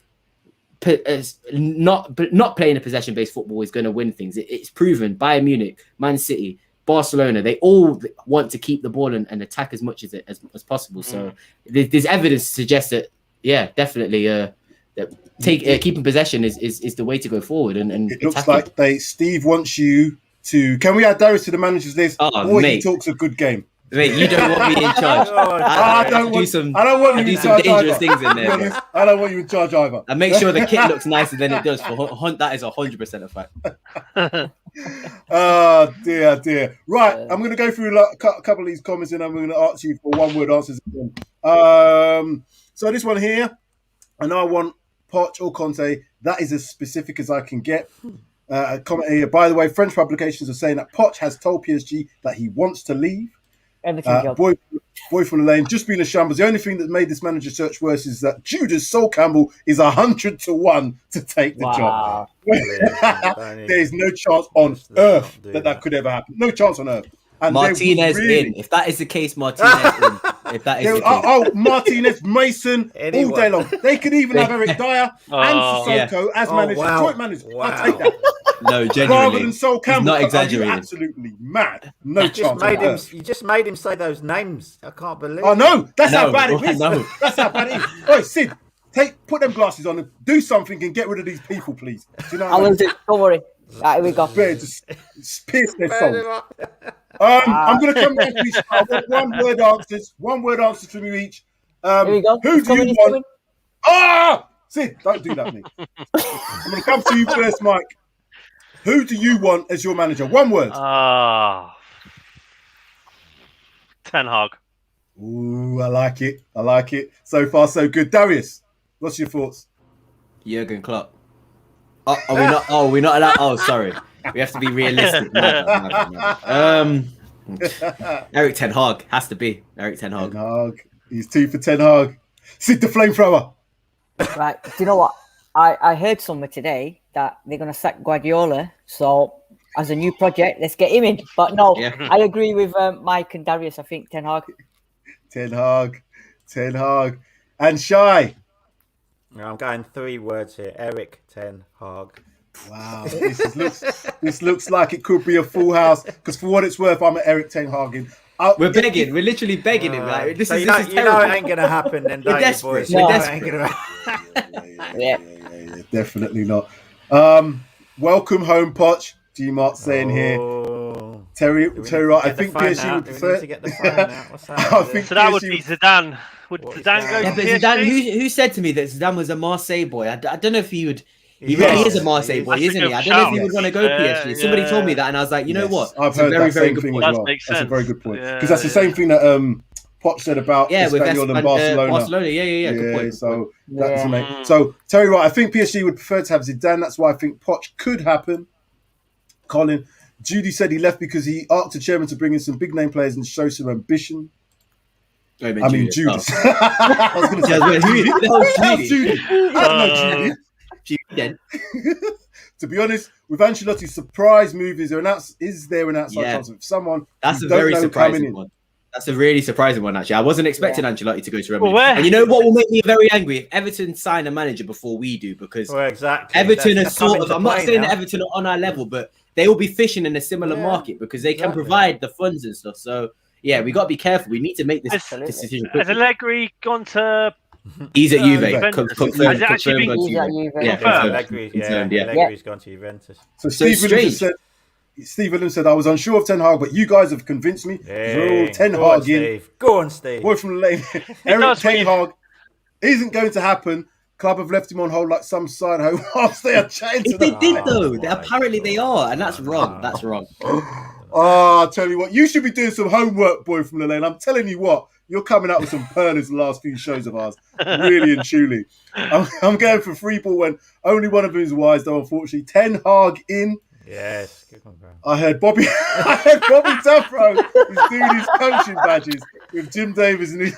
not playing a possession-based football is going to win things. It's proven. Bayern Munich, Man City, Barcelona, they all want to keep the ball and attack as much as possible. So there's evidence to suggest that, yeah, definitely keeping possession is the way to go forward. And it looks like Steve wants you to. Can we add Darius to the managers list? He talks a good game. Mate, you don't want me in charge. I don't want you in charge. Dangerous things in there. I don't want you in charge either. And make sure the kit looks nicer than it does. That is 100% a fact. Oh dear. Right, I'm going to go through a couple of these comments and I'm going to ask you for one-word answers. So this one here, and I want Poch or Conte. That is as specific as I can get. A comment here. By the way, French publications are saying that Poch has told PSG that he wants to leave. Everton job. Boy from the lane, just been a shambles. The only thing that made this manager search worse is that Judas Sol Campbell is 100 to 1 to take the job. There's no chance on earth that could ever happen. No chance on earth. And Martinez in. If that is the case, Martinez in. If that is the case. Martinez, Mason, all day long. They could even have Eric Dyer and Sissoko as managers, joint managers. I'll take that. No, genuinely. Rather than Sol Campbell, not exaggerating. Absolutely mad. No chance. You just made him say those names. I can't believe. Oh no, that's how bad it is. That's how bad it is. Oi, Sid, put them glasses on and do something and get rid of these people, please. Do you know I will do. Don't worry. Right, here we go. Just pierce their soul. I'm going to come back to each. I want one word answers from you each. Here we go. Who do you want? Sid, don't do that, mate. I'm going to come to you first, Mike. Who do you want as your manager? One word. Ten Hag. Ooh, I like it. So far, so good. Darius, what's your thoughts? Jurgen Klopp. Are we not? Oh, we're not allowed. Oh, sorry. We have to be realistic. Erik Ten Hag has to be Erik Ten Hag. Ten Hag. He's 2 for Ten Hag. Sid the flamethrower. Right. Do you know what? I heard somewhere today that they're going to sack Guardiola. So, as a new project, let's get him in. But no, I agree with Mike and Darius. I think Ten Hag. Ten Hag. And Shy. I'm going 3 words here. Erik Ten Hag. Wow, this looks like it could be a full house. Because for what it's worth, I'm at Erik Ten Hag. We're begging. We're literally begging him. Like this is terrible. You know it ain't gonna happen. Then we're desperate. We're desperate. Yeah, definitely not. Welcome home, Poch. G-Mark saying here. Terry, I think PSG would prefer. So that would be Zidane. Would Zidane go? Yeah, but Zidane. Who said to me that Zidane was a Marseille boy? I don't know if he would. He really is a Marseille boy, isn't he? I don't know if he would want to go PSG. Somebody told me that, and I was like, you know what? I've heard that same thing as well. That's a very good point. Because that's the same thing that Poch said about Espanyol and Barcelona. Barcelona, yeah. Good point. So that's amazing. So Terry, right? I think PSG would prefer to have Zidane. That's why I think Poch could happen. Colin, Judy said he left because he asked the chairman to bring in some big name players and show some ambition. I mean Judas. I was going to say Judy. I Judy. To be honest, with Ancelotti's surprise move, is there an outside chance of someone? That's a very surprising one. That's a really surprising one, actually. I wasn't expecting Ancelotti to go to Real Madrid. And you know what will make me very angry? If Everton sign a manager before we do, because Everton is sort of, I'm not saying that Everton are on our level, but they will be fishing in a similar market because they can provide the funds and stuff. So, yeah, we got to be careful. We need to make this decision quickly. Has Allegri gone to... He's at Juve. Confirmed. Allegri's gone to Juventus. So Steve Williams said, I was unsure of Ten Hag, but you guys have convinced me. Hey, Ten Hag in. Go on, Steve. Boy from the lane. Erik Ten Hag isn't going to happen. Club have left him on hold like some side hoe whilst they are chatting to them. They did, though. Apparently they are, and that's wrong. That's wrong. I'll tell you what. You should be doing some homework, boy from the lane. I'm telling you what. You're coming out with some perners the last few shows of ours. Really and truly. I'm going for 3 ball when only one of them is wise, though, unfortunately. Ten Hag in. Yes. Good one, bro. I heard Bobby Tafro is doing his coaching badges with Jim Davis and his...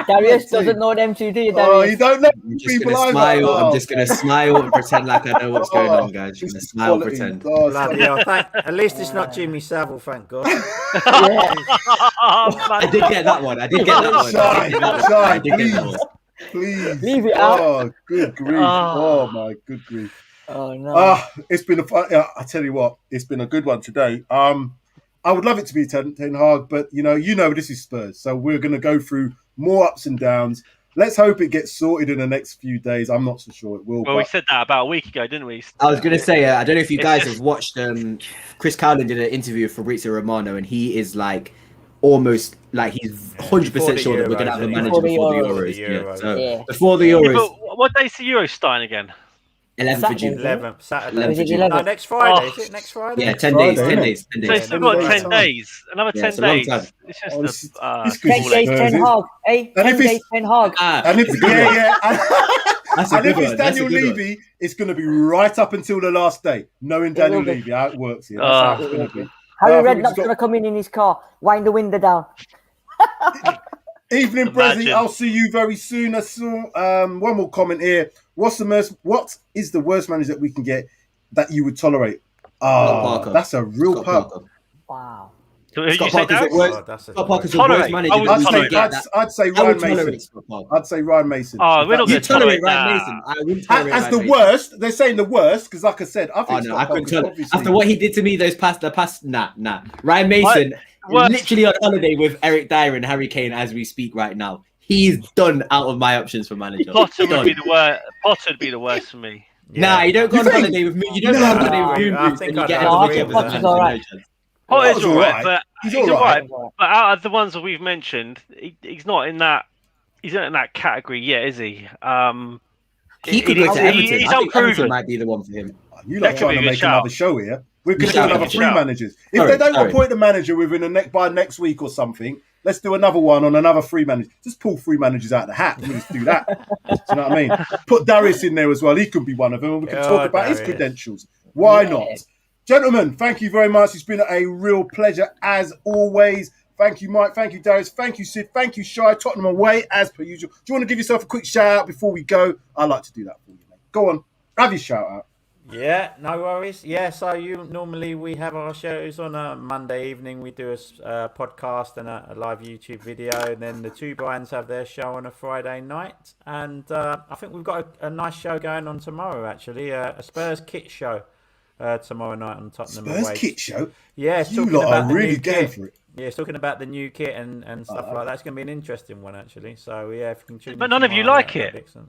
Darius doesn't know them two, do you, Darius? Oh, you don't know people either. I'm just going to smile and pretend like I know what's going on, guys. Just going to smile and pretend. At least it's not Jimmy Savile, thank God. I did get that one. Please. Leave it out. Oh, good grief. Oh, my good grief. Oh, no. It's been I tell you what, it's been a good one today. I would love it to be Ten Hag, but you know this is Spurs, so we're going to go through more ups and downs. Let's hope it gets sorted in the next few days. I'm not so sure it will. Well, we said that about a week ago, didn't we? I was going to say, I don't know if you guys have watched. Chris Cowlin did an interview with Fabrizio Romano, and he is like almost like he's 100% sure that we're going to have a manager before the Euros. Before the Euros. But what day's the Euros starting again? 11th of June. 11th, Saturday. 11th of June. No, next Friday. Is it next Friday? Yeah, 10 days. 10 days. 10 So days. it's still got 10 days. Another 10 days. It's just 10 days, Ten Hag. Hey, 10 days, Ten Hag. And if it's Daniel Levy, it's going to be right up until the last day. Knowing Daniel Levy, how it works here. That's how it's going to be. Harry Redknapp's going to come in his car, wind the window down. Evening, Brezzy. I'll see you very soon. I saw one more comment here. What is the worst manager that we can get that you would tolerate? That's a real pub. Wow. So who Scott you say Parker's now? Scott Parker's the Tolerate. worst manager. I would that we can tolerate. get. I'd say I would Ryan tolerate Mason. Scott Parker. I'd say Ryan Mason. Oh, we're not You going to tolerate Ryan that. Mason. I wouldn't tolerate As Ryan the Mason. worst, they're saying the worst because, like I said, I think Oh no, I Scott couldn't Parker's tolerate. obviously After what he did to me nah. Ryan Mason What? literally on holiday with Eric Dyer and Harry Kane as we speak right now. He's done out of my options for manager. Potter would be the worst. Potter would be the worst for me. Nah, you don't go on think? holiday with me. You don't go on holiday with Moon I Boots think and you I'd get agree everything with as a that. manager. Alright. No chance. Potter's He's all all right, right. but He's he's all all right. right. But out of the ones that we've mentioned, he's not in that. He's not in that category yet, is he? He could go to Everton. He's I think Everton unproven. might be the one for him. You That like could trying be to a good make shout. another show here. We're going to do Shout, another good three shout. managers. If Sorry, they don't sorry. appoint a manager by next week or something, let's do another one on another three managers. Just pull three managers out of the hat. We'll just do that. Do you know what I mean? Put Darius in there as well. He could be one of them. And we can talk about his Darius. credentials. Why Yeah. not? Gentlemen, thank you very much. It's been a real pleasure as always. Thank you, Mike. Thank you, Darius. Thank you, Sid. Thank you, Shy. Tottenham away as per usual. Do you want to give yourself a quick shout out before we go? I like to do that for you, mate. Go on. Have your shout out. Yeah, no worries. Yeah, so normally we have our shows on a Monday evening. We do a podcast and a live YouTube video, and then the two brands have their show on a Friday night. And I think we've got a nice show going on tomorrow, actually, a Spurs kit show tomorrow night on Tottenham Spurs away. kit show? Yeah, it's You talking lot about are the really new going kit. for it. Yeah, it's talking about the new kit and stuff like that. It's going to be an interesting one, actually. So, yeah, if you can tune But in none of you tomorrow, like that'd it. be excellent.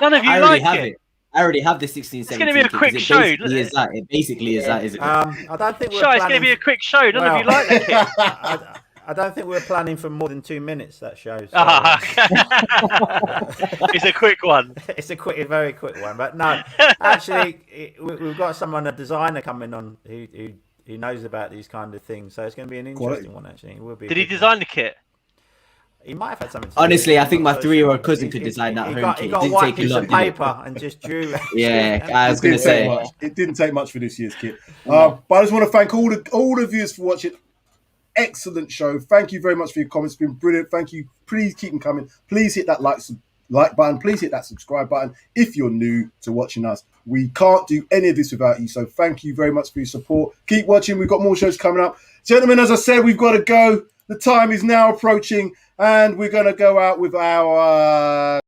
None of you I already like have it. it. I already have the 16, 17 gonna be a kit, quick 'cause show. It basically is that, isn't it? I don't think we're Shy, it's planning... going to be a quick show. None of you Well, like that kit. I don't think we're planning for more than 2 minutes, that show. So, It's a quick one. it's a very quick one. But no, actually, we've got a designer coming on who knows about these kind of things. So it's going to be an interesting one, actually. It will be. Did he design the kit? He might have had something to Honestly, do. I think I'm my not so 3-year-old sure. cousin could design that He home got kit. a It didn't white take a piece lot, of did it? paper and just drew. Yeah, I was It going didn't to say. take much. It didn't take much for this year's kit. But I just want to thank all of you for watching. Excellent show. Thank you very much for your comments. It's been brilliant. Thank you. Please keep them coming. Please hit that like button. Please hit that subscribe button if you're new to watching us. We can't do any of this without you. So thank you very much for your support. Keep watching. We've got more shows coming up. Gentlemen, as I said, we've got to go. The time is now approaching, and we're going to go out with our